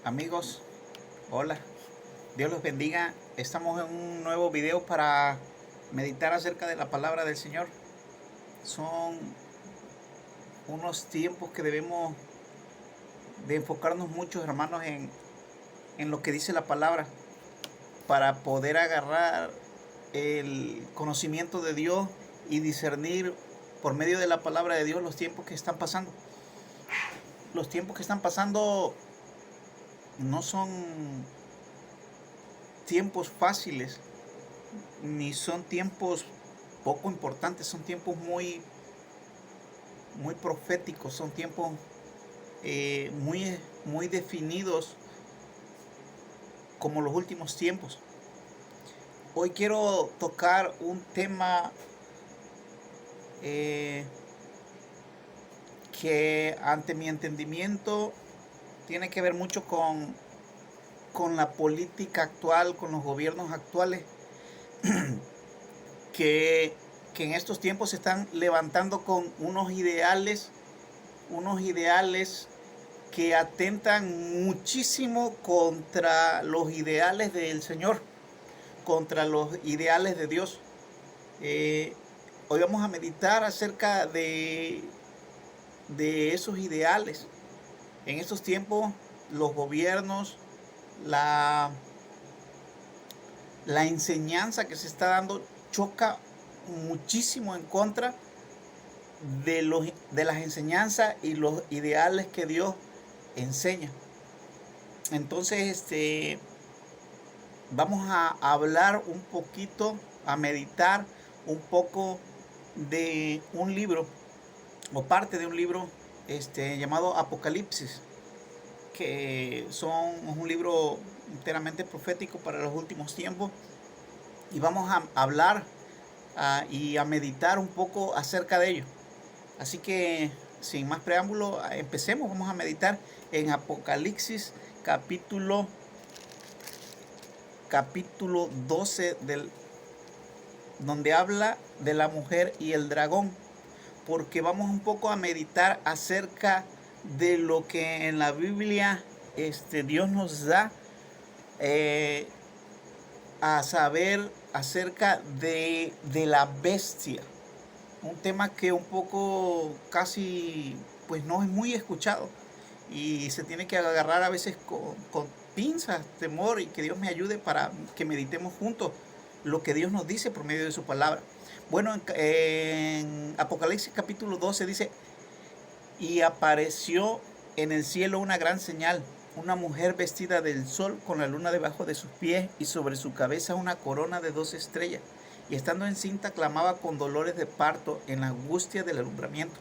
Amigos, hola, Dios los bendiga. Estamos en un nuevo video para meditar acerca de la palabra del Señor. Son unos tiempos que debemos de enfocarnos mucho, hermanos, en lo que dice la palabra para poder agarrar el conocimiento de Dios y discernir por medio de la palabra de Dios los tiempos que están pasando. Los tiempos que están pasando no son tiempos fáciles, ni son tiempos poco importantes, son tiempos muy proféticos, son tiempos muy definidos como los últimos tiempos. Hoy quiero tocar un tema que ante mi entendimiento tiene que ver mucho con la política actual, con los gobiernos actuales, que en estos tiempos se están levantando con unos ideales que atentan muchísimo contra los ideales del Señor, contra los ideales de Dios. Hoy vamos a meditar acerca de esos ideales. En estos tiempos los gobiernos, la enseñanza que se está dando choca muchísimo en contra de las enseñanzas y los ideales que Dios enseña. Entonces, vamos a hablar un poquito, a meditar un poco de un libro o parte de un libro llamado Apocalipsis, que es un libro enteramente profético para los últimos tiempos, y vamos a hablar y a meditar un poco acerca de ello. Así que sin más preámbulo, empecemos. Vamos a meditar en Apocalipsis capítulo 12, donde habla de la mujer y el dragón, porque vamos un poco a meditar acerca de lo que en la Biblia Dios nos da a saber acerca de la bestia. Un tema que un poco casi pues no es muy escuchado y se tiene que agarrar a veces con pinzas, temor, y que Dios me ayude para que meditemos juntos lo que Dios nos dice por medio de su palabra. Bueno, en Apocalipsis capítulo 12 dice: y apareció en el cielo una gran señal, una mujer vestida del sol con la luna debajo de sus pies y sobre su cabeza una corona de 2 estrellas. Y estando encinta clamaba con dolores de parto en la angustia del alumbramiento.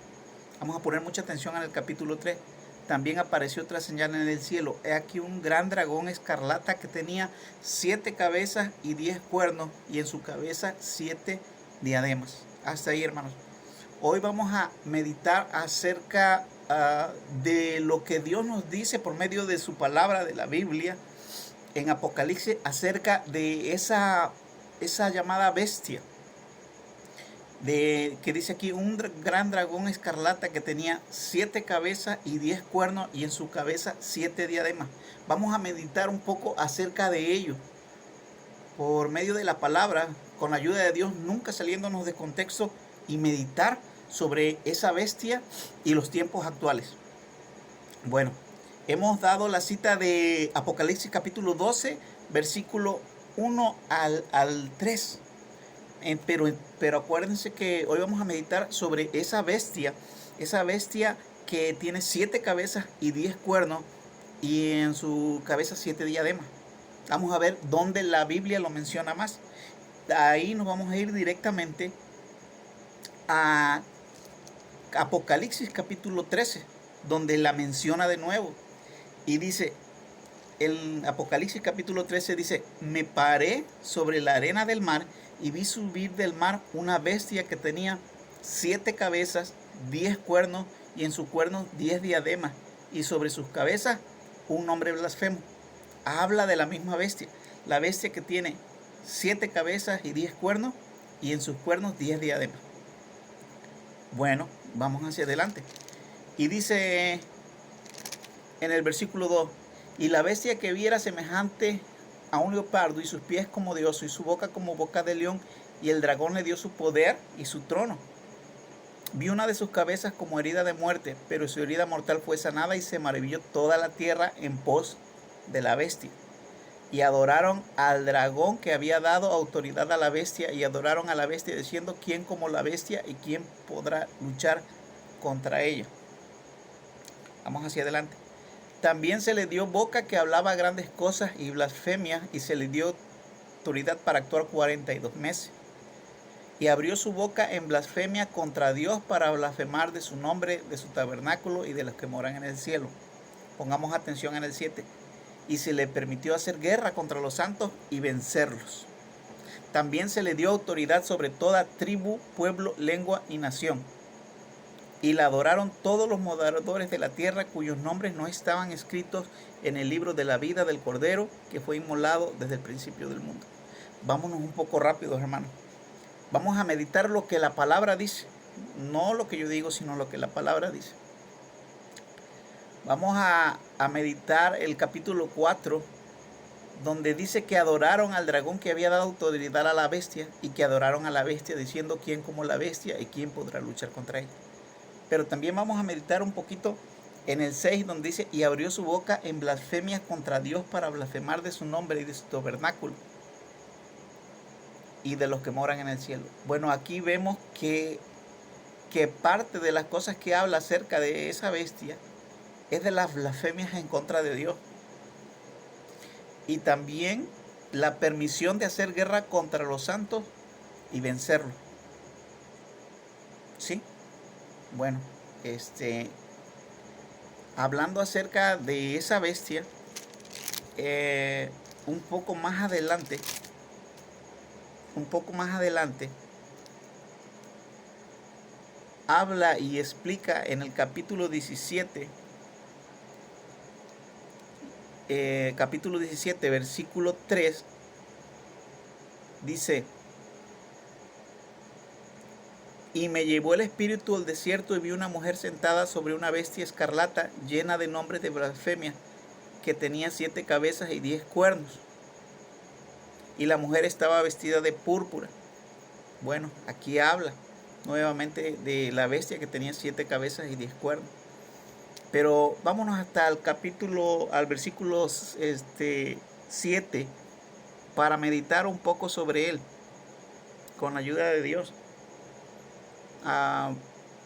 Vamos a poner mucha atención en el capítulo 3. También apareció otra señal en el cielo. He aquí un gran dragón escarlata que tenía 7 cabezas y 10 cuernos, y en su cabeza 7 diademas. Hasta ahí, hermanos. Hoy vamos a meditar acerca de lo que Dios nos dice por medio de su palabra, de la Biblia, en Apocalipsis, acerca de esa llamada bestia, que dice aquí: un gran dragón escarlata que tenía 7 cabezas y 10 cuernos, y en su cabeza 7 diademas. Vamos a meditar un poco acerca de ello por medio de la palabra, con la ayuda de Dios, nunca saliéndonos de contexto, y meditar sobre esa bestia y los tiempos actuales. Bueno, hemos dado la cita de Apocalipsis capítulo 12, versículo 1 al 3. Pero acuérdense que hoy vamos a meditar sobre esa bestia que tiene 7 cabezas y 10 cuernos, y en su cabeza 7 diademas. Vamos a ver dónde la Biblia lo menciona más. Ahí nos vamos a ir directamente a Apocalipsis capítulo 13, donde la menciona de nuevo. Y dice, el Apocalipsis capítulo 13 dice: me paré sobre la arena del mar y vi subir del mar una bestia que tenía 7 cabezas, 10 cuernos, y en sus cuernos 10 diademas, y sobre sus cabezas un nombre blasfemo. Habla de la misma bestia, la bestia que tiene 7 cabezas y 10 cuernos, y en sus cuernos 10 diademas. Bueno, vamos hacia adelante. Y dice en el versículo 2: Y la bestia que viera semejante a un leopardo, y sus pies como de oso, y su boca como boca de león, y el dragón le dio su poder y su trono. Vi una de sus cabezas como herida de muerte, pero su herida mortal fue sanada, y se maravilló toda la tierra en pos de la bestia. Y adoraron al dragón que había dado autoridad a la bestia, y adoraron a la bestia diciendo: ¿quién como la bestia, y quién podrá luchar contra ella? Vamos hacia adelante. También se le dio boca que hablaba grandes cosas y blasfemias, y se le dio autoridad para actuar 42 meses. Y abrió su boca en blasfemia contra Dios, para blasfemar de su nombre, de su tabernáculo y de los que moran en el cielo. Pongamos atención en el 7. Y se le permitió hacer guerra contra los santos y vencerlos. También se le dio autoridad sobre toda tribu, pueblo, lengua y nación. Y la adoraron todos los moradores de la tierra, cuyos nombres no estaban escritos en el libro de la vida del Cordero, que fue inmolado desde el principio del mundo. Vámonos un poco rápidos, hermanos. Vamos a meditar lo que la palabra dice. No lo que yo digo, sino lo que la palabra dice. Vamos a meditar el capítulo 4, donde dice que adoraron al dragón que había dado autoridad a la bestia, y que adoraron a la bestia diciendo: ¿quién como la bestia, y quién podrá luchar contra ella? Pero también vamos a meditar un poquito en el 6, donde dice: y abrió su boca en blasfemia contra Dios, para blasfemar de su nombre y de su tabernáculo y de los que moran en el cielo. Bueno, aquí vemos que parte de las cosas que habla acerca de esa bestia es de las blasfemias en contra de Dios. Y también la permisión de hacer guerra contra los santos y vencerlos. ¿Sí? Bueno, hablando acerca de esa bestia, un poco más adelante, habla y explica en el capítulo 17, versículo 3, dice: y me llevó el espíritu al desierto, y vi una mujer sentada sobre una bestia escarlata, llena de nombres de blasfemia, que tenía 7 cabezas y 10 cuernos. Y la mujer estaba vestida de púrpura. Bueno, aquí habla nuevamente de la bestia que tenía 7 cabezas y 10 cuernos. Pero vámonos hasta el al versículo 7, para meditar un poco sobre él, con la ayuda de Dios.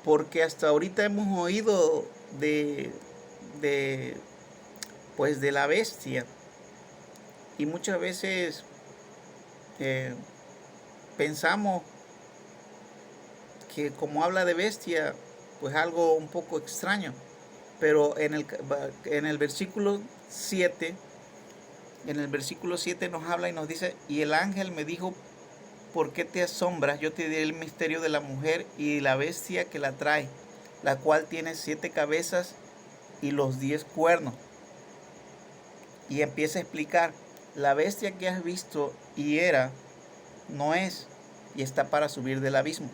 Porque hasta ahorita hemos oído de la bestia, y muchas veces pensamos que como habla de bestia, pues algo un poco extraño. Pero en el versículo 7, nos habla y nos dice: y el ángel me dijo: ¿por qué te asombras? Yo te diré el misterio de la mujer y la bestia que la trae, la cual tiene 7 cabezas y los 10 cuernos. Y empieza a explicar: la bestia que has visto y era, no es, y está para subir del abismo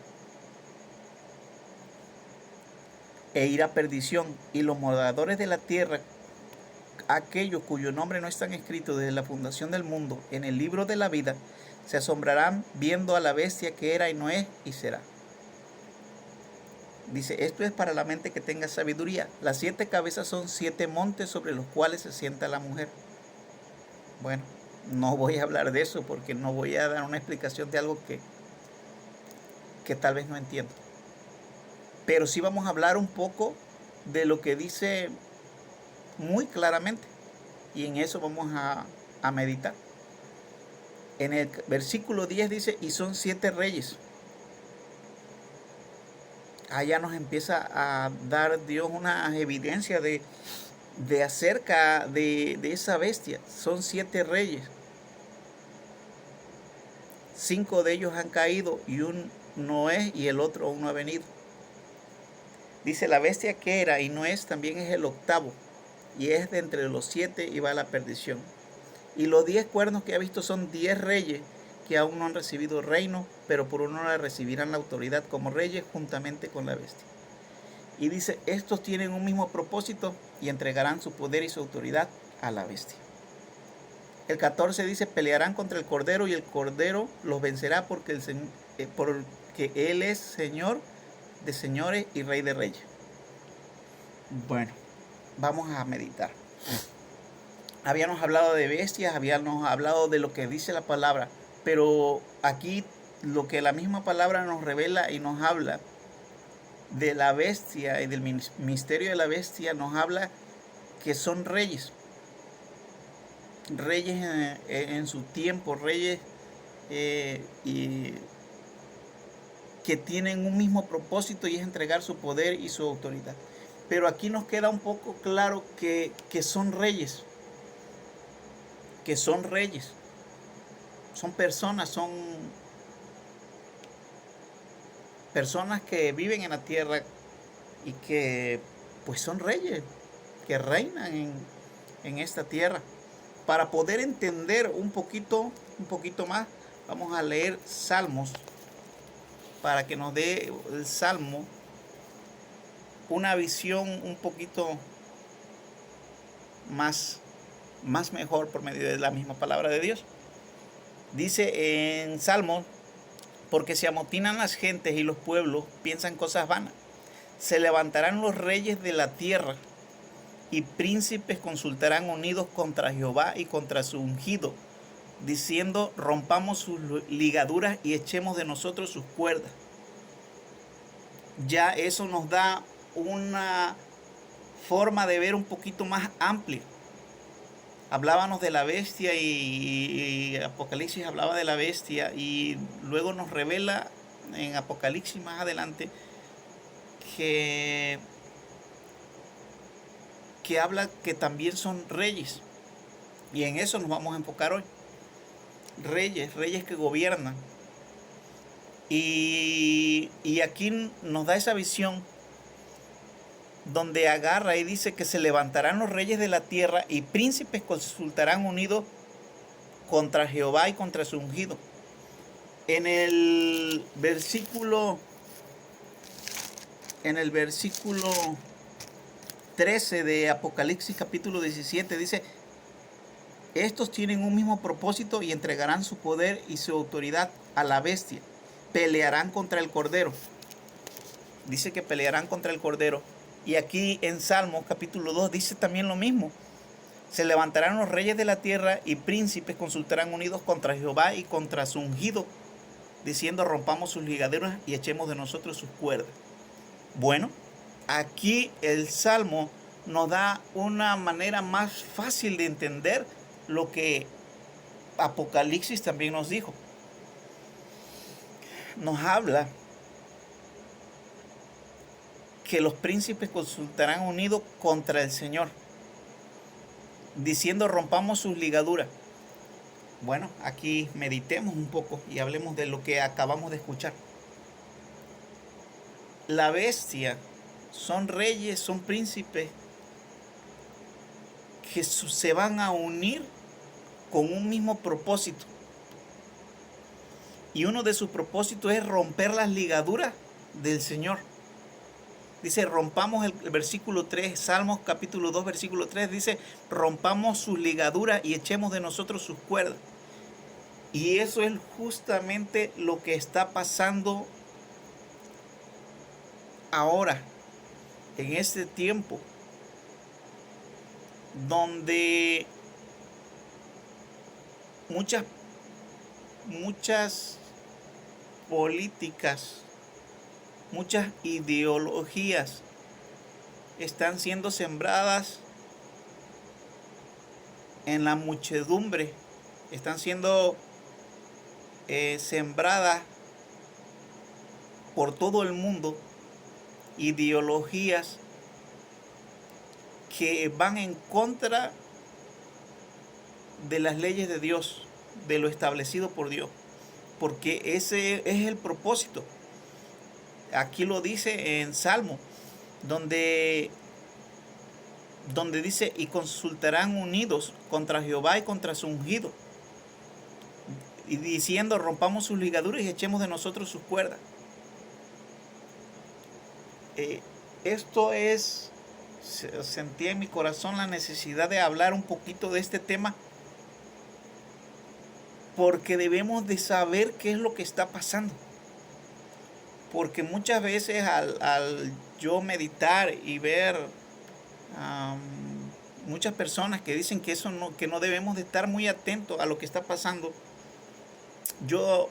e ir a perdición. Y los moradores de la tierra, aquellos cuyos nombres no están escritos desde la fundación del mundo en el libro de la vida, se asombrarán viendo a la bestia que era y no es y será. Dice: esto es para la mente que tenga sabiduría. Las 7 cabezas son 7 montes sobre los cuales se sienta la mujer. Bueno, no voy a hablar de eso, porque no voy a dar una explicación de algo que tal vez no entiendo. Pero sí vamos a hablar un poco de lo que dice muy claramente, y en eso vamos a meditar. En el versículo 10 dice: y son 7 reyes. Allá nos empieza a dar Dios una evidencia de acerca de esa bestia. Son 7 reyes. 5 de ellos han caído, y uno no es, y el otro aún no ha venido. Dice: la bestia que era y no es también es el 8º, y es de entre los 7 y va a la perdición. Y los 10 cuernos que ha visto son 10 reyes que aún no han recibido reino, pero por una hora recibirán la autoridad como reyes juntamente con la bestia. Y dice: estos tienen un mismo propósito y entregarán su poder y su autoridad a la bestia. El 14 dice, pelearán contra el Cordero y el Cordero los vencerá porque Él es Señor de señores y Rey de reyes. Bueno, vamos a meditar. Habíamos hablado de bestias, habíamos hablado de lo que dice la palabra, pero aquí lo que la misma palabra nos revela y nos habla de la bestia y del misterio de la bestia, nos habla que son reyes. Reyes en su tiempo, reyes y que tienen un mismo propósito, y es entregar su poder y su autoridad. Pero aquí nos queda un poco claro que son reyes, son personas, que viven en la tierra y que pues son reyes, que reinan en esta tierra. Para poder entender un poquito más, vamos a leer Salmos, para que nos dé el Salmo una visión un poquito más mejor por medio de la misma palabra de Dios. Dice en Salmos, porque se amotinan las gentes y los pueblos piensan cosas vanas. Se levantarán los reyes de la tierra y príncipes consultarán unidos contra Jehová y contra su ungido, diciendo, rompamos sus ligaduras y echemos de nosotros sus cuerdas. Ya eso nos da una forma de ver un poquito más amplia. Hablábamos de la bestia y Apocalipsis hablaba de la bestia, y luego nos revela en Apocalipsis más adelante que habla que también son reyes, y en eso nos vamos a enfocar hoy. Reyes que gobiernan, y aquí nos da esa visión donde agarra y dice que se levantarán los reyes de la tierra y príncipes consultarán unidos contra Jehová y contra su ungido. En el versículo 13 de Apocalipsis capítulo 17 dice, estos tienen un mismo propósito y entregarán su poder y su autoridad a la bestia. Pelearán contra el Cordero. Dice que pelearán contra el Cordero. Y aquí en Salmos capítulo 2 dice también lo mismo. Se levantarán los reyes de la tierra y príncipes consultarán unidos contra Jehová y contra su ungido, diciendo, rompamos sus ligaduras y echemos de nosotros sus cuerdas. Bueno, aquí el Salmo nos da una manera más fácil de entender lo que Apocalipsis también nos dijo. Nos habla que los príncipes consultarán unidos contra el Señor, diciendo, rompamos sus ligaduras. Bueno, aquí meditemos un poco y hablemos de lo que acabamos de escuchar. La bestia son reyes, son príncipes que se van a unir con un mismo propósito. Y uno de sus propósitos es romper las ligaduras del Señor. Dice, rompamos el versículo 3, Salmos capítulo 2, versículo 3, dice, rompamos sus ligaduras y echemos de nosotros sus cuerdas. Y eso es justamente lo que está pasando ahora, en este tiempo, donde muchas políticas, muchas ideologías están siendo sembradas en la muchedumbre, están siendo sembradas por todo el mundo, ideologías que van en contra de las leyes de Dios, de lo establecido por Dios, porque ese es el propósito. Aquí lo dice en Salmo, donde dice, y consultarán unidos contra Jehová y contra su ungido, y diciendo, rompamos sus ligaduras y echemos de nosotros sus cuerdas. Esto es Sentí en mi corazón la necesidad de hablar un poquito de este tema, porque debemos de saber qué es lo que está pasando. Porque muchas veces al yo meditar y ver muchas personas que dicen que que no debemos de estar muy atentos a lo que está pasando, yo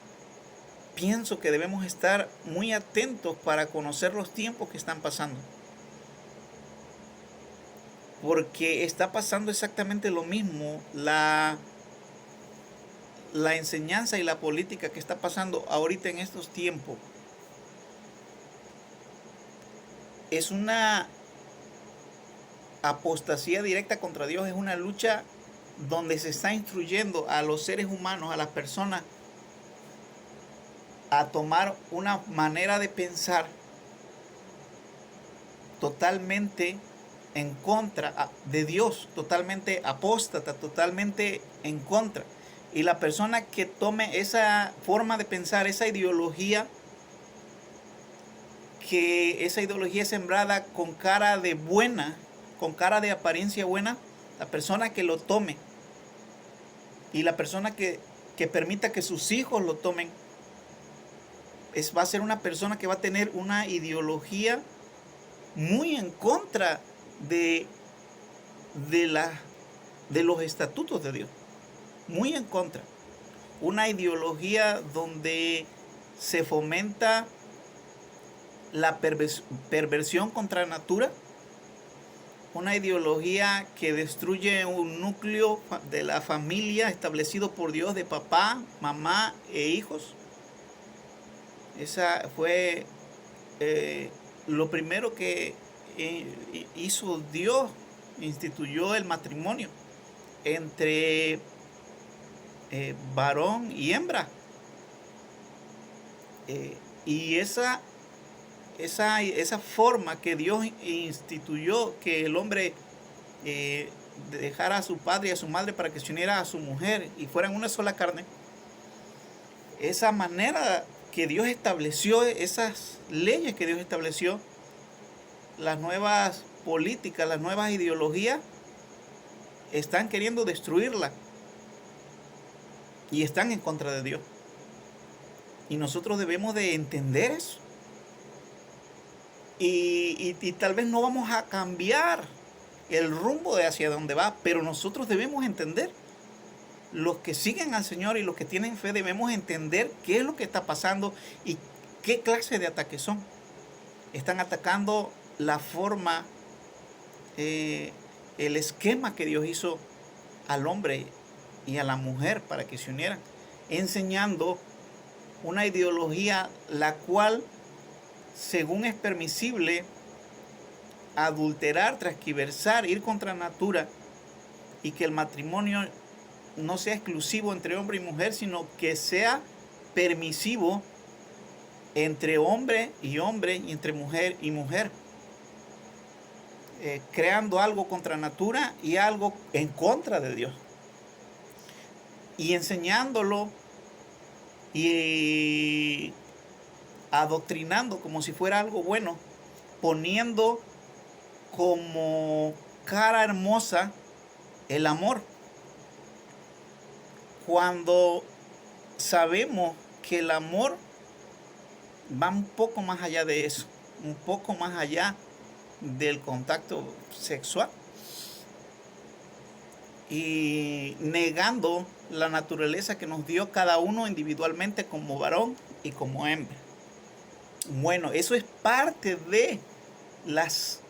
pienso que debemos estar muy atentos para conocer los tiempos que están pasando. Porque está pasando exactamente lo mismo. La enseñanza y la política que está pasando ahorita en estos tiempos es una apostasía directa contra Dios, es una lucha donde se está instruyendo a los seres humanos, a las personas, a tomar una manera de pensar totalmente en contra de Dios, totalmente apóstata, totalmente en contra. Y la persona que tome esa forma de pensar, esa ideología sembrada con cara de buena, con cara de apariencia buena, la persona que lo tome y la persona que permita que sus hijos lo tomen, va a ser una persona que va a tener una ideología muy en contra de los estatutos de Dios, muy en contra. Una ideología donde se fomenta la perversión contra la natura, una ideología que destruye un núcleo de la familia establecido por Dios de papá, mamá e hijos. Esa fue lo primero que hizo Dios, instituyó el matrimonio entre varón y hembra. Y esa forma que Dios instituyó, que el hombre dejara a su padre y a su madre para que se uniera a su mujer y fueran una sola carne, esa manera que Dios estableció, esas leyes que Dios estableció, las nuevas políticas, las nuevas ideologías, están queriendo destruirla y están en contra de Dios. Y nosotros debemos de entender eso. Y tal vez no vamos a cambiar el rumbo de hacia dónde va, pero nosotros debemos entender. Los que siguen al Señor y los que tienen fe debemos entender qué es lo que está pasando y qué clase de ataques son. Están atacando la forma, el esquema que Dios hizo al hombre y a la mujer para que se unieran, enseñando una ideología la cual, según es permisible, adulterar, transquiversar, ir contra natura, y que el matrimonio no sea exclusivo entre hombre y mujer, sino que sea permisivo entre hombre y hombre y entre mujer y mujer, creando algo contra natura y algo en contra de Dios, y enseñándolo y adoctrinando como si fuera algo bueno, poniendo como cara hermosa el amor, cuando sabemos que el amor va un poco más allá de eso, un poco más allá del contacto sexual, y negando la naturaleza que nos dio cada uno individualmente como varón y como hembra. Bueno, eso es parte de las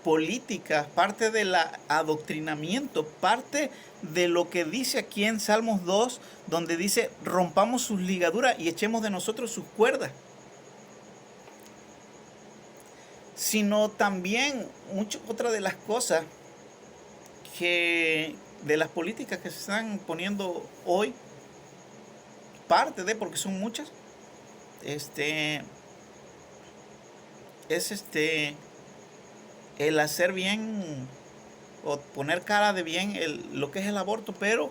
políticas, parte del adoctrinamiento, parte de lo que dice aquí en Salmos 2, donde dice: rompamos sus ligaduras y echemos de nosotros sus cuerdas. Sino también otra de las cosas de las políticas que se están poniendo hoy, porque son muchas, es el hacer bien o poner cara de bien lo que es el aborto, pero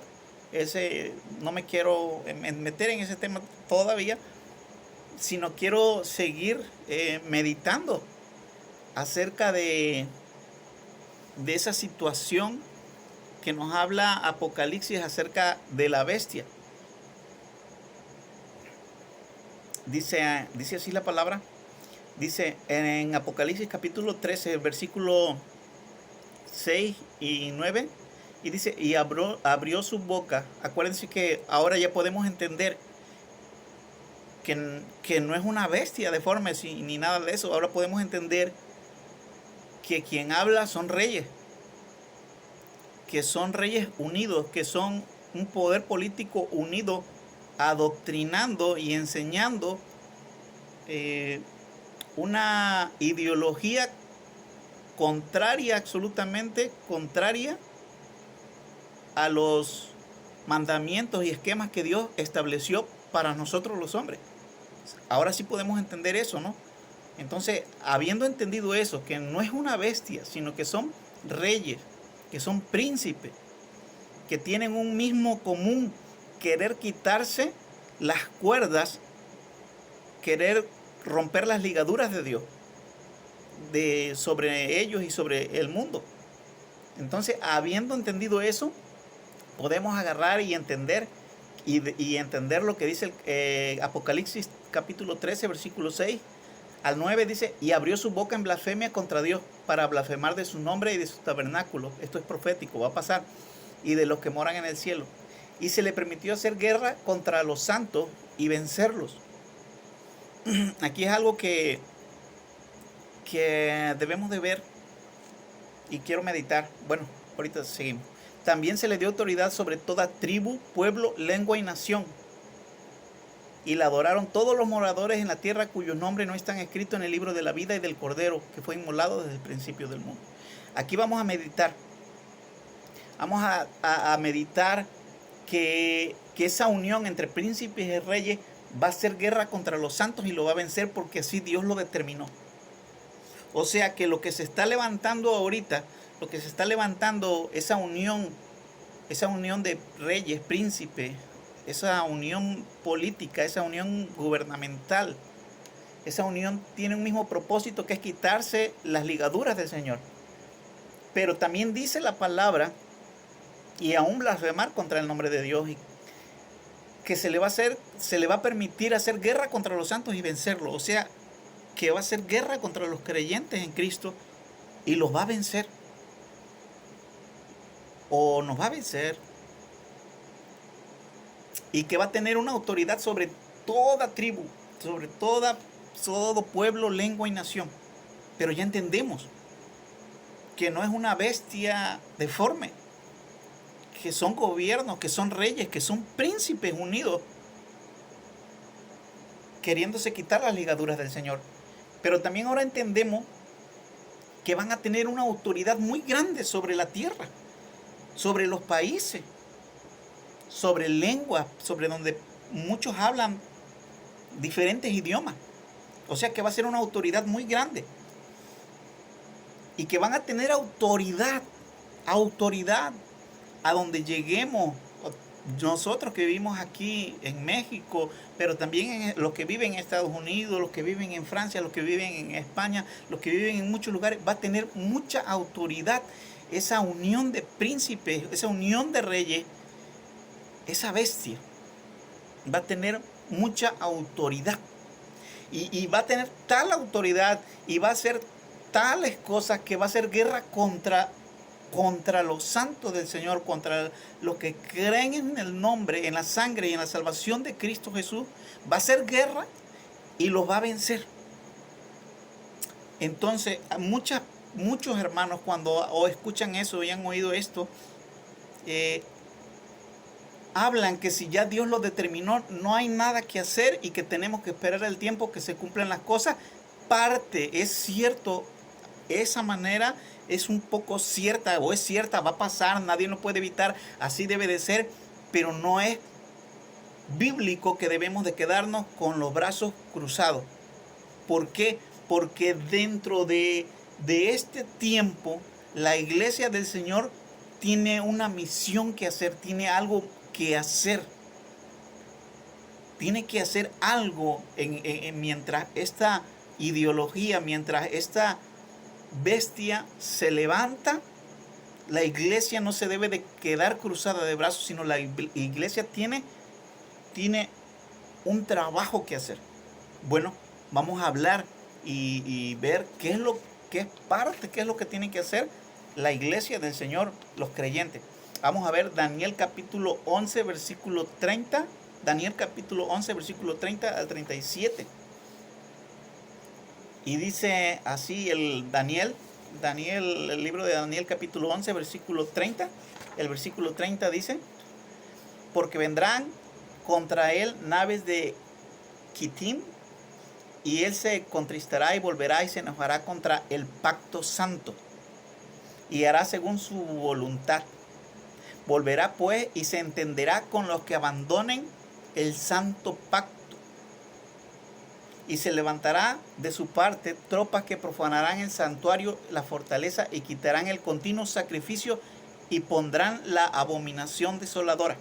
no me quiero meter en ese tema todavía, sino quiero seguir meditando acerca de esa situación que nos habla Apocalipsis acerca de la bestia. Dice así la palabra. Dice en Apocalipsis capítulo 13, versículo 6 y 9. Y dice, y abrió su boca. Acuérdense que ahora ya podemos entender que no es una bestia deforme ni nada de eso. Ahora podemos entender que quien habla son reyes. Que son reyes unidos, que son un poder político unido, adoctrinando y enseñando una ideología contraria, absolutamente contraria a los mandamientos y esquemas que Dios estableció para nosotros los hombres. Ahora sí podemos entender eso, ¿no? Entonces, habiendo entendido eso, que no es una bestia, sino que son reyes, que son príncipes, que tienen un mismo común, querer quitarse las cuerdas, querer romper las ligaduras de Dios sobre ellos y sobre el mundo. Entonces, habiendo entendido eso, podemos agarrar y entender entender lo que dice Apocalipsis capítulo 13, versículo 6 al 9. Dice, y abrió su boca en blasfemia contra Dios para blasfemar de su nombre y de su tabernáculo. Esto es profético, va a pasar. Y de los que moran en el cielo. Y se le permitió hacer guerra contra los santos y vencerlos. Aquí es algo que debemos de ver y quiero meditar. Bueno, ahorita seguimos. También se le dio autoridad sobre toda tribu, pueblo, lengua y nación. Y la adoraron todos los moradores en la tierra cuyos nombres no están escritos en el libro de la vida y del Cordero, que fue inmolado desde el principio del mundo. Aquí vamos a meditar. Vamos a meditar que esa unión entre príncipes y reyes va a hacer guerra contra los santos y lo va a vencer porque así Dios lo determinó. O sea que lo que se está levantando ahorita, esa unión de reyes, príncipes, esa unión política, esa unión gubernamental, esa unión tiene un mismo propósito que es quitarse las ligaduras del Señor. Pero también dice la palabra, y aún blasfemar contra el nombre de Dios, y que se le va a permitir hacer guerra contra los santos y vencerlos. O sea, que va a hacer guerra contra los creyentes en Cristo y los va a vencer. O nos va a vencer. Y que va a tener una autoridad sobre toda tribu, sobre todo pueblo, lengua y nación. Pero ya entendemos que no es una bestia deforme, que son gobiernos, que son reyes, que son príncipes unidos, queriéndose quitar las ligaduras del Señor. Pero también ahora entendemos que van a tener una autoridad muy grande sobre la tierra, sobre los países, sobre lenguas, sobre donde muchos hablan diferentes idiomas. O sea que va a ser una autoridad muy grande. Y que van a tener autoridad a donde lleguemos. Nosotros que vivimos aquí en México, pero también los que viven en Estados Unidos, los que viven en Francia, los que viven en España, los que viven en muchos lugares, va a tener mucha autoridad. Esa unión de príncipes, esa unión de reyes, esa bestia va a tener mucha autoridad. Y va a tener tal autoridad y va a hacer tales cosas que va a hacer guerra contra los santos del Señor, contra los que creen en el nombre, en la sangre y en la salvación de Cristo Jesús. Va a hacer guerra y los va a vencer. Entonces, muchos hermanos cuando escuchan eso y han oído esto, hablan que si ya Dios lo determinó, no hay nada que hacer y que tenemos que esperar el tiempo que se cumplan las cosas. Es cierto, esa manera es un poco cierta, o es cierta, va a pasar, nadie lo puede evitar, así debe de ser, pero no es bíblico que debemos de quedarnos con los brazos cruzados. ¿Por qué? Porque dentro de este tiempo, la iglesia del Señor tiene una misión que hacer, tiene algo que hacer. Tiene que hacer algo mientras esta ideología, mientras bestia se levanta, la iglesia no se debe de quedar cruzada de brazos, sino la iglesia tiene un trabajo que hacer. Bueno, vamos a hablar y ver qué es lo que tiene que hacer la iglesia del Señor, los creyentes. Vamos a ver Daniel capítulo 11, versículo 30. Daniel capítulo 11, versículo 30 al 37. Y dice así el libro de Daniel capítulo 11, versículo 30. El versículo 30 dice: porque vendrán contra él naves de Quitim, y él se contristará y volverá y se enojará contra el pacto santo, y hará según su voluntad. Volverá pues y se entenderá con los que abandonen el santo pacto. Y se levantará de su parte tropas que profanarán el santuario, la fortaleza, y quitarán el continuo sacrificio y pondrán la abominación desoladora.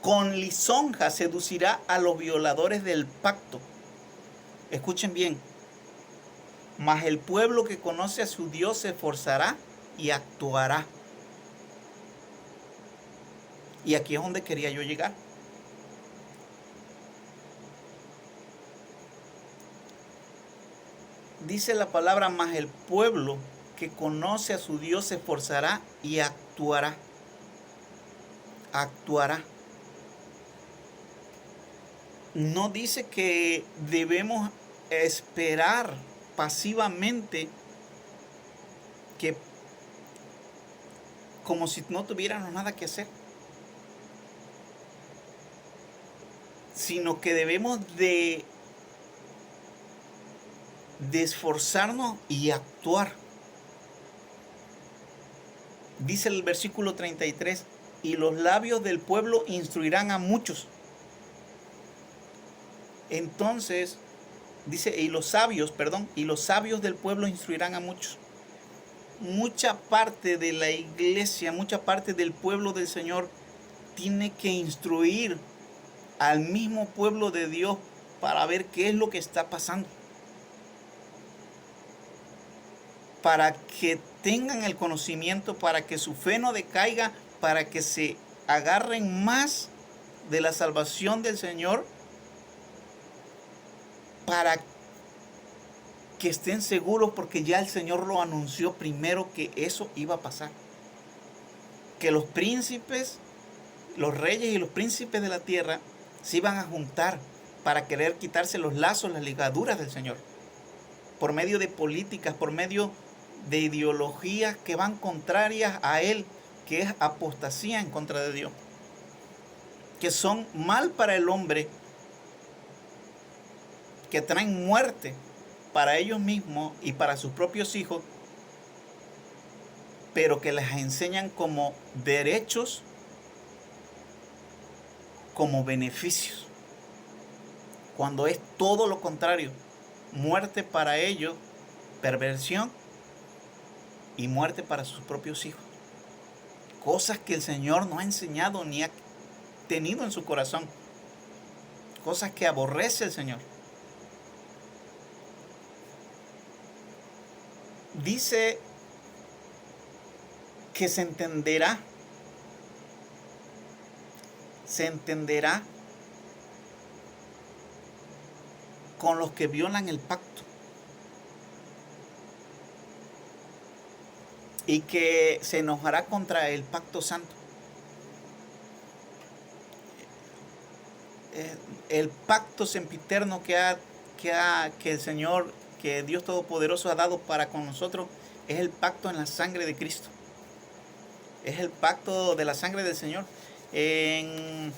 Con lisonja seducirá a los violadores del pacto. Escuchen bien. Mas el pueblo que conoce a su Dios se esforzará y actuará. Y aquí es donde quería yo llegar. Dice la palabra: mas el pueblo que conoce a su Dios se esforzará y actuará. Actuará. No dice que debemos esperar pasivamente, que como si no tuviéramos nada que hacer, sino que debemos de esforzarnos y actuar. Dice el versículo 33: y los labios del pueblo instruirán a muchos. Entonces dice, y los sabios del pueblo instruirán a muchos. Mucha parte de la iglesia, mucha parte del pueblo del Señor tiene que instruir al mismo pueblo de Dios para ver qué es lo que está pasando, para que tengan el conocimiento, para que su fe no decaiga, para que se agarren más de la salvación del Señor, para que estén seguros, porque ya el Señor lo anunció primero que eso iba a pasar. Que los príncipes, los reyes y los príncipes de la tierra se iban a juntar para querer quitarse los lazos, las ligaduras del Señor, por medio de políticas, por medio de ideologías que van contrarias a Él, que es apostasía en contra de Dios, que son mal para el hombre, que traen muerte para ellos mismos y para sus propios hijos, pero que les enseñan como derechos, como beneficios, cuando es todo lo contrario: muerte para ellos, perversión, y muerte para sus propios hijos. Cosas que el Señor no ha enseñado ni ha tenido en su corazón, cosas que aborrece el Señor. Dice que se entenderá con los que violan el pacto, y que se enojará contra el pacto santo. El pacto sempiterno que el Señor, que Dios Todopoderoso ha dado para con nosotros, es el pacto en la sangre de Cristo. Es el pacto de la sangre del Señor. En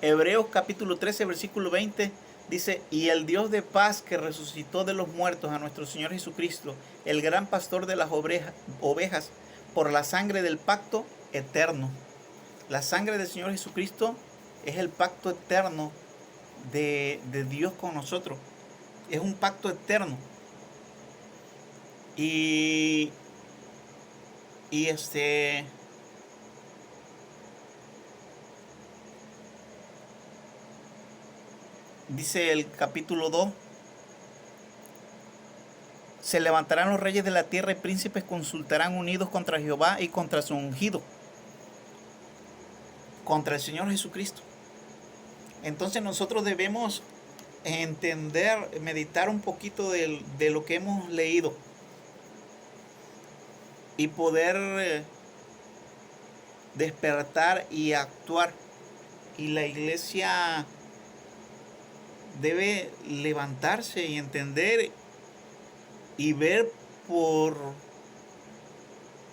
Hebreos capítulo 13, versículo 20, dice: y el Dios de paz, que resucitó de los muertos a nuestro Señor Jesucristo, el gran pastor de las ovejas, por la sangre del pacto eterno. La sangre del Señor Jesucristo es el pacto eterno de Dios con nosotros. Es un pacto eterno. Y dice el capítulo 2, Se levantarán los reyes de la tierra y príncipes consultarán unidos contra Jehová y contra su ungido, contra el Señor Jesucristo. Entonces nosotros debemos entender, meditar un poquito de lo que hemos leído y poder despertar y actuar. Y la iglesia debe levantarse y entender y ver por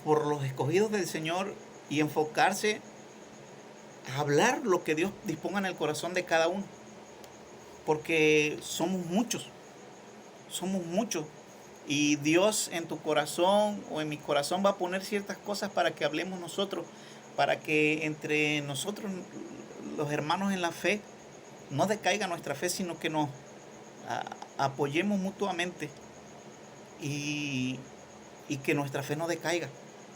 los escogidos del Señor y enfocarse a hablar lo que Dios disponga en el corazón de cada uno. Porque somos muchos. Y Dios en tu corazón o en mi corazón va a poner ciertas cosas para que hablemos nosotros, para que entre nosotros, los hermanos en la fe, no decaiga nuestra fe, sino que nos apoyemos mutuamente y que nuestra fe no decaiga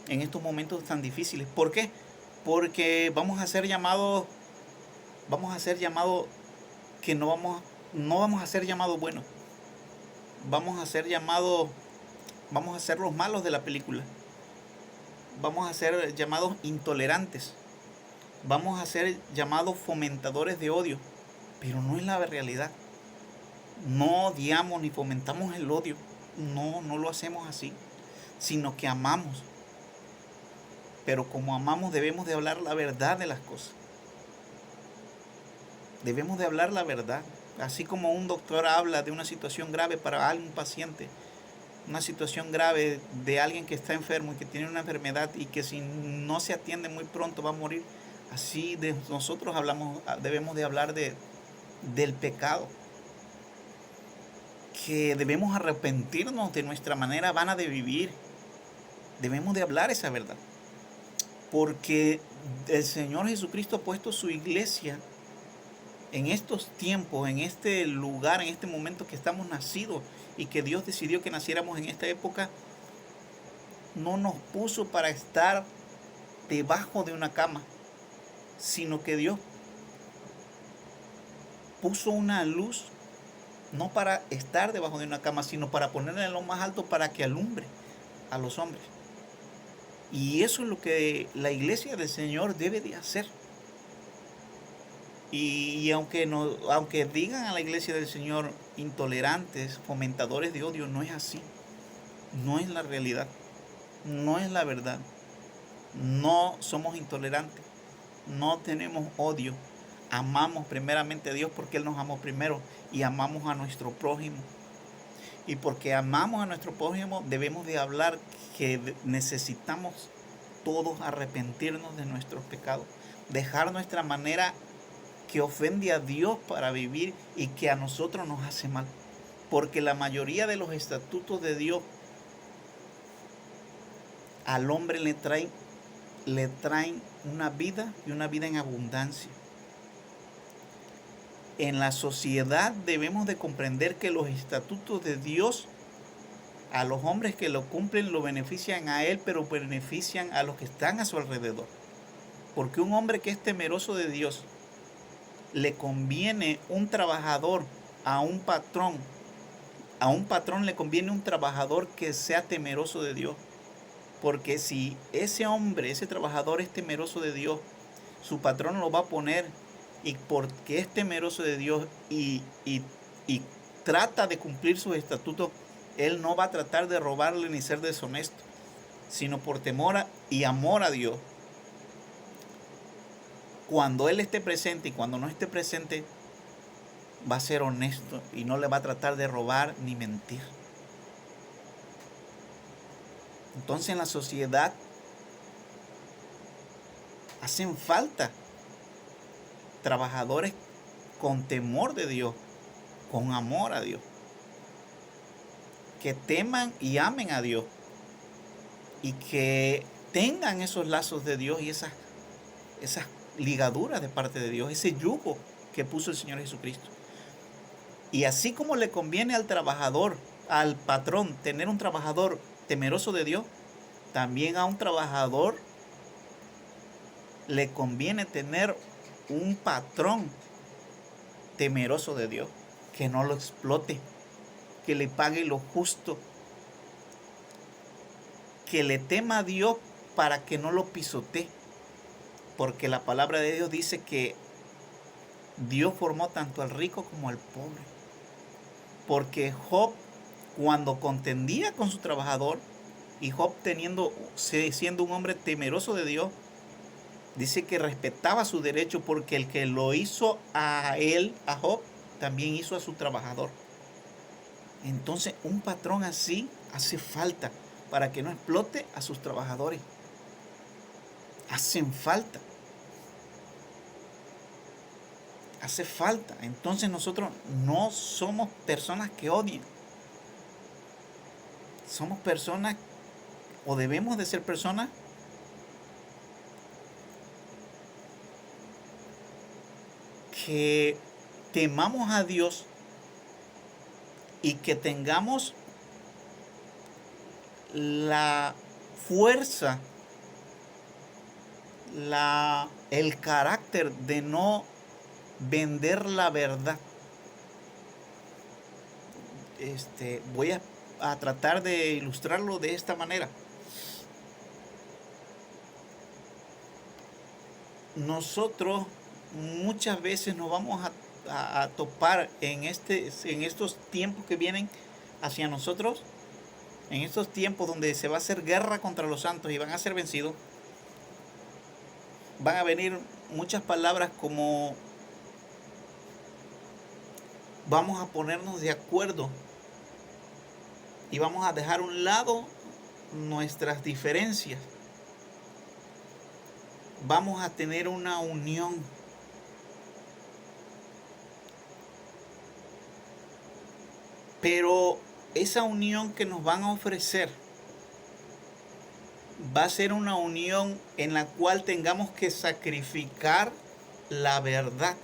en estos momentos tan difíciles. ¿Por qué? Porque vamos a ser llamados que no vamos a ser llamados buenos. Vamos a ser los malos de la película. Vamos a ser llamados intolerantes. Vamos a ser llamados fomentadores de odio. Pero no es la realidad. No odiamos ni fomentamos el odio. No lo hacemos así. Sino que amamos. Pero como amamos debemos de hablar la verdad de las cosas. Debemos de hablar la verdad. Así como un doctor habla de una situación grave para un paciente, una situación grave de alguien que está enfermo y que tiene una enfermedad y que si no se atiende muy pronto va a morir, así nosotros debemos de hablar del pecado, que debemos arrepentirnos de nuestra manera vana de vivir. Debemos de hablar esa verdad, porque el Señor Jesucristo ha puesto su iglesia en estos tiempos, en este lugar, en este momento que estamos nacidos y que Dios decidió que naciéramos en esta época. No nos puso para estar debajo de una cama, sino que Dios puso una luz no para estar debajo de una cama, sino para ponerla en lo más alto para que alumbre a los hombres. Y eso es lo que la iglesia del Señor debe de hacer. Y aunque digan a la iglesia del Señor intolerantes, fomentadores de odio, no es así. No es la realidad. No es la verdad. No somos intolerantes. No tenemos odio. Amamos primeramente a Dios porque Él nos amó primero y amamos a nuestro prójimo. Y porque amamos a nuestro prójimo debemos de hablar que necesitamos todos arrepentirnos de nuestros pecados. Dejar nuestra manera que ofende a Dios para vivir y que a nosotros nos hace mal. Porque la mayoría de los estatutos de Dios al hombre le traen una vida y una vida en abundancia. En la sociedad debemos de comprender que los estatutos de Dios a los hombres que lo cumplen lo benefician a él, pero benefician a los que están a su alrededor. Porque un hombre que es temeroso de Dios, le conviene un trabajador a un patrón. A un patrón le conviene un trabajador que sea temeroso de Dios. Porque si ese hombre, ese trabajador es temeroso de Dios, su patrón lo va a poner, y porque es temeroso de Dios y trata de cumplir sus estatutos, él no va a tratar de robarle ni ser deshonesto, sino por temor y amor a Dios. Cuando él esté presente y cuando no esté presente, va a ser honesto y no le va a tratar de robar ni mentir. Entonces en la sociedad hacen falta trabajadores con temor de Dios, con amor a Dios, que teman y amen a Dios y que tengan esos lazos de Dios y esas ligaduras de parte de Dios, ese yugo que puso el Señor Jesucristo. Y así como le conviene al trabajador, al patrón, tener un trabajador temeroso de Dios, también a un trabajador le conviene tener un patrón temeroso de Dios, que no lo explote, que le pague lo justo, que le tema a Dios para que no lo pisotee. Porque la palabra de Dios dice que Dios formó tanto al rico como al pobre. Porque Job, cuando contendía con su trabajador, y Job siendo un hombre temeroso de Dios, dice que respetaba su derecho, porque el que lo hizo a él, a Job, también hizo a su trabajador. Entonces, un patrón así hace falta para que no explote a sus trabajadores. Hacen falta. Hace falta. Entonces nosotros no somos personas que odian. Somos personas, o debemos de ser personas que temamos a Dios y que tengamos la fuerza, el carácter de no vender la verdad. Voy a tratar de ilustrarlo de esta manera. Nosotros muchas veces nos vamos a topar en estos tiempos que vienen hacia nosotros, en estos tiempos donde se va a hacer guerra contra los santos y van a ser vencidos. Van a venir muchas palabras como: vamos a ponernos de acuerdo y vamos a dejar a un lado nuestras diferencias. Vamos a tener una unión. Pero esa unión que nos van a ofrecer va a ser una unión en la cual tengamos que sacrificar la verdad.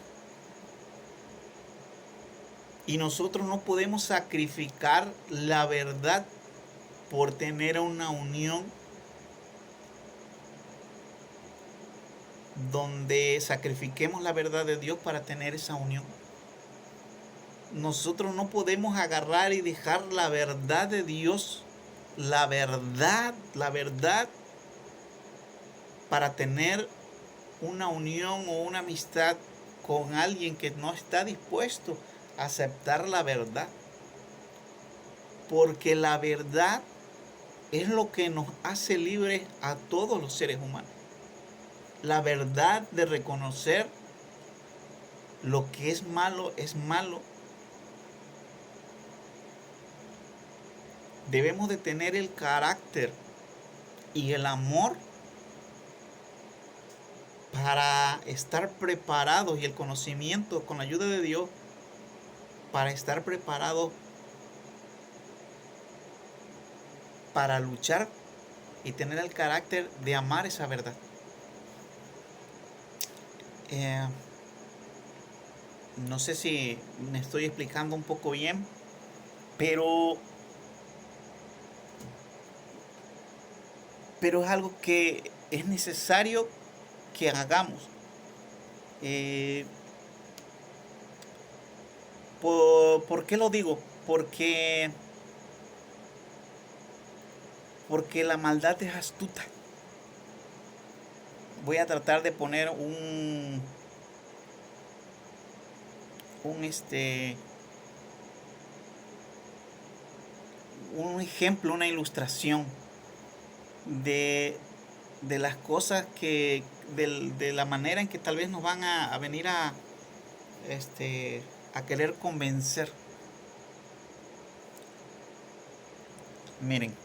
Y nosotros no podemos sacrificar la verdad por tener una unión donde sacrifiquemos la verdad de Dios para tener esa unión. Nosotros no podemos agarrar y dejar la verdad de Dios, la verdad, para tener una unión o una amistad con alguien que no está dispuesto a aceptar la verdad. Porque la verdad es lo que nos hace libres a todos los seres humanos. La verdad de reconocer lo que es malo es malo. Debemos de tener el carácter y el amor para estar preparados, y el conocimiento con la ayuda de Dios para estar preparados para luchar y tener el carácter de amar esa verdad. No sé si me estoy explicando un poco bien, pero es algo que es necesario que hagamos. ¿Por qué lo digo? Porque la maldad es astuta. Voy a tratar de poner un ejemplo, una ilustración de las cosas de la manera en que tal vez nos van a venir a querer convencer. Miren,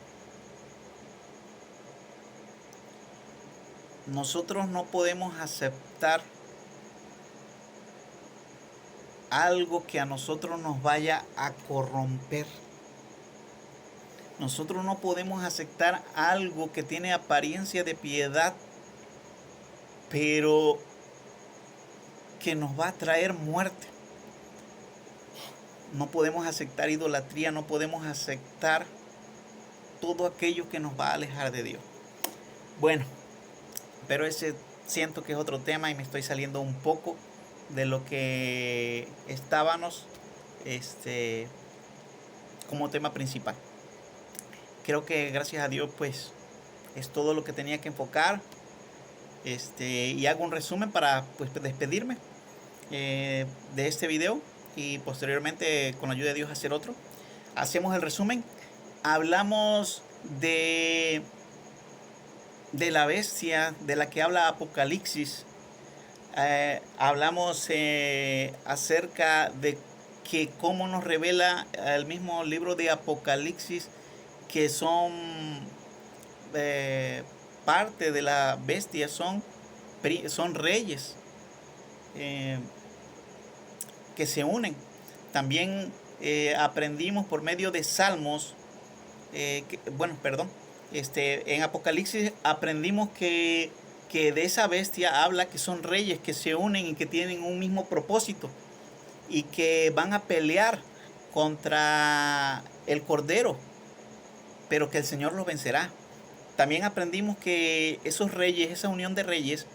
nosotros no podemos aceptar algo que a nosotros nos vaya a corromper. Nosotros no podemos aceptar algo que tiene apariencia de piedad, pero que nos va a traer muerte. No podemos aceptar idolatría, no podemos aceptar todo aquello que nos va a alejar de Dios. Bueno, pero ese siento que es otro tema y me estoy saliendo un poco de lo que estábamos como tema principal. Creo que gracias a Dios pues Es todo lo que tenía que enfocar. Y hago un resumen para pues despedirme de este video y posteriormente con la ayuda de Dios hacer otro. Hacemos el resumen. Hablamos de la bestia de la que habla Apocalipsis. Hablamos acerca de que cómo nos revela el mismo libro de Apocalipsis que son parte de la bestia, son reyes que se unen. También aprendimos por medio de Salmos, en Apocalipsis aprendimos que de esa bestia habla que son reyes que se unen y que tienen un mismo propósito y que van a pelear contra el Cordero, pero que el Señor los vencerá. También aprendimos que esos reyes, esa unión de reyes,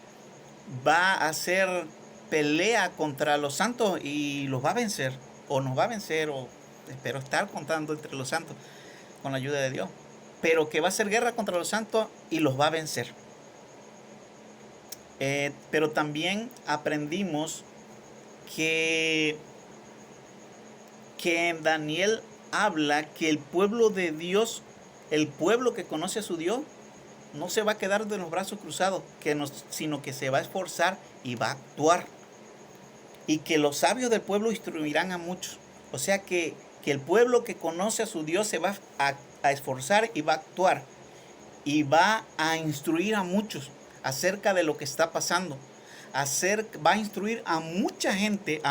va a hacer pelea contra los santos y los va a vencer, o nos va a vencer, o espero estar contando entre los santos con la ayuda de Dios, pero que va a hacer guerra contra los santos y los va a vencer. Pero también aprendimos que en Daniel habla que el pueblo de Dios, el pueblo que conoce a su Dios, no se va a quedar de los brazos cruzados, sino que se va a esforzar y va a actuar. Y que los sabios del pueblo instruirán a muchos. O sea que el pueblo que conoce a su Dios se va a esforzar y va a actuar. Y va a instruir a muchos acerca de lo que está pasando. Va a instruir a mucha gente,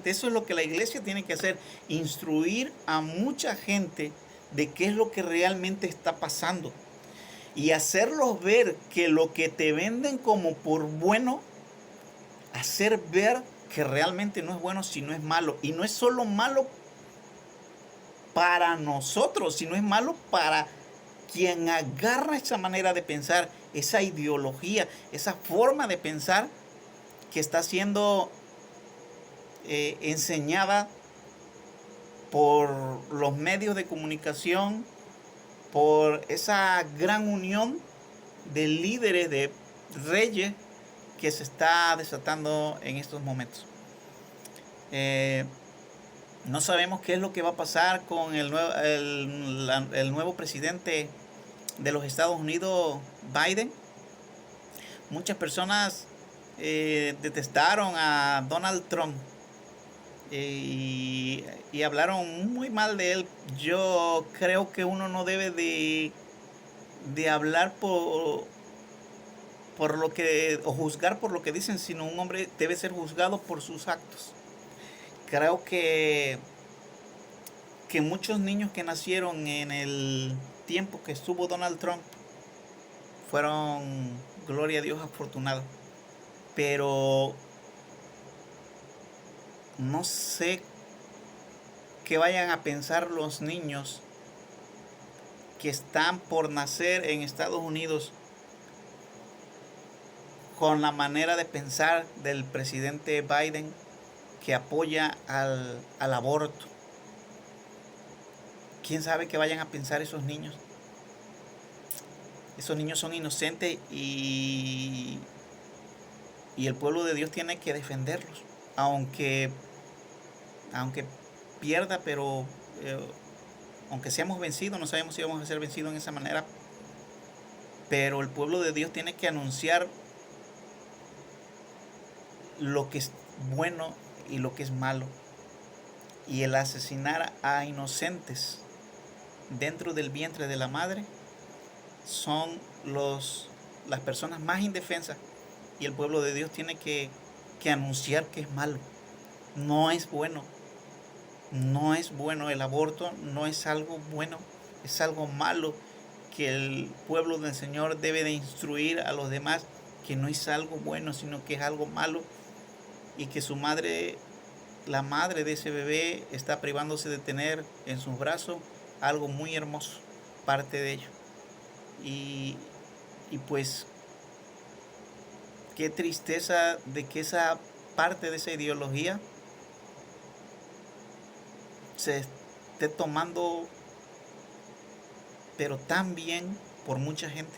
Eso es lo que la iglesia tiene que hacer, instruir a mucha gente de qué es lo que realmente está pasando. Y hacerlos ver que lo que te venden como por bueno, hacer ver que realmente no es bueno, sino es malo. Y no es solo malo para nosotros, sino es malo para quien agarra esa manera de pensar, esa ideología, esa forma de pensar que está siendo enseñada por los medios de comunicación, por esa gran unión de líderes, de reyes que se está desatando en estos momentos. No sabemos qué es lo que va a pasar con el nuevo presidente de los Estados Unidos, Biden. Muchas personas detestaron a Donald Trump y hablaron muy mal de él. Yo creo que uno no debe de hablar por lo que, o juzgar por lo que dicen, sino un hombre debe ser juzgado por sus actos. Creo que muchos niños que nacieron en el tiempo que estuvo Donald Trump fueron, gloria a Dios, afortunados. Pero no sé qué vayan a pensar los niños que están por nacer en Estados Unidos con la manera de pensar del presidente Biden, que apoya al aborto. ¿Quién sabe qué vayan a pensar esos niños? Esos niños son inocentes y el pueblo de Dios tiene que defenderlos. Aunque pierda, pero aunque seamos vencidos, no sabemos si vamos a ser vencidos en esa manera. Pero el pueblo de Dios tiene que anunciar lo que es bueno y lo que es malo. Y el asesinar a inocentes dentro del vientre de la madre son las personas más indefensas, y el pueblo de Dios tiene que anunciar que es malo. No es bueno. No es bueno el aborto, no es algo bueno, es algo malo, que el pueblo del Señor debe de instruir a los demás que no es algo bueno, sino que es algo malo, y que su madre, la madre de ese bebé, está privándose de tener en sus brazos algo muy hermoso, parte de ello. Y pues qué tristeza de que esa parte de esa ideología se esté tomando, pero tan bien, por mucha gente.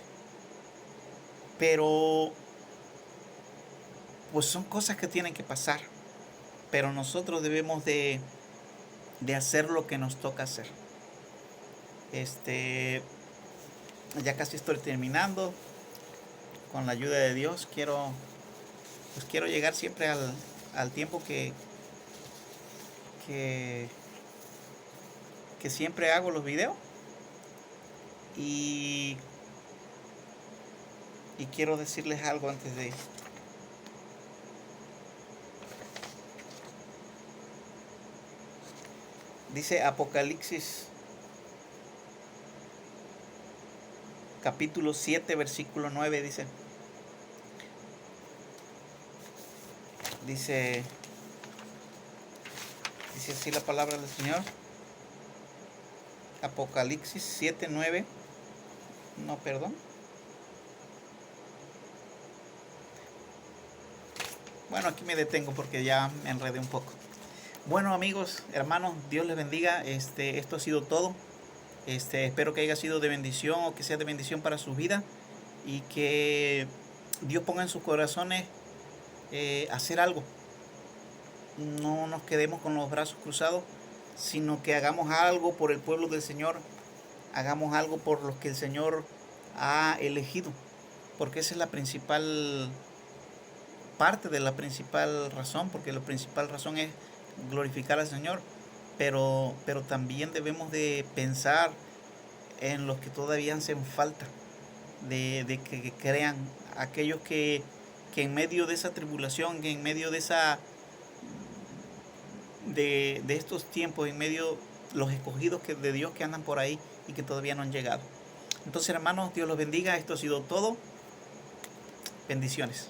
Pero pues son cosas que tienen que pasar. Pero nosotros debemos de hacer lo que nos toca hacer. Ya casi estoy terminando. Con la ayuda de Dios quiero llegar siempre al tiempo que siempre hago los videos. Y quiero decirles algo antes de... Dice Apocalipsis capítulo 7, versículo 9, dice así la palabra del Señor. Apocalipsis 7, 9. No, perdón. Bueno, aquí me detengo porque ya me enredé un poco. Bueno, amigos, hermanos, Dios les bendiga. Esto ha sido todo. Espero que haya sido de bendición o que sea de bendición para su vida y que Dios ponga en sus corazones hacer algo. No nos quedemos con los brazos cruzados, sino que hagamos algo por el pueblo del Señor, hagamos algo por los que el Señor ha elegido, porque esa es la principal parte de la principal razón, porque la principal razón es glorificar al Señor, pero también debemos de pensar en los que todavía hacen falta, de que crean, aquellos que en medio de esa tribulación, que en medio de esa de estos tiempos, en medio los escogidos de Dios que andan por ahí y que todavía no han llegado. Entonces, hermanos, Dios los bendiga. Esto ha sido todo. Bendiciones.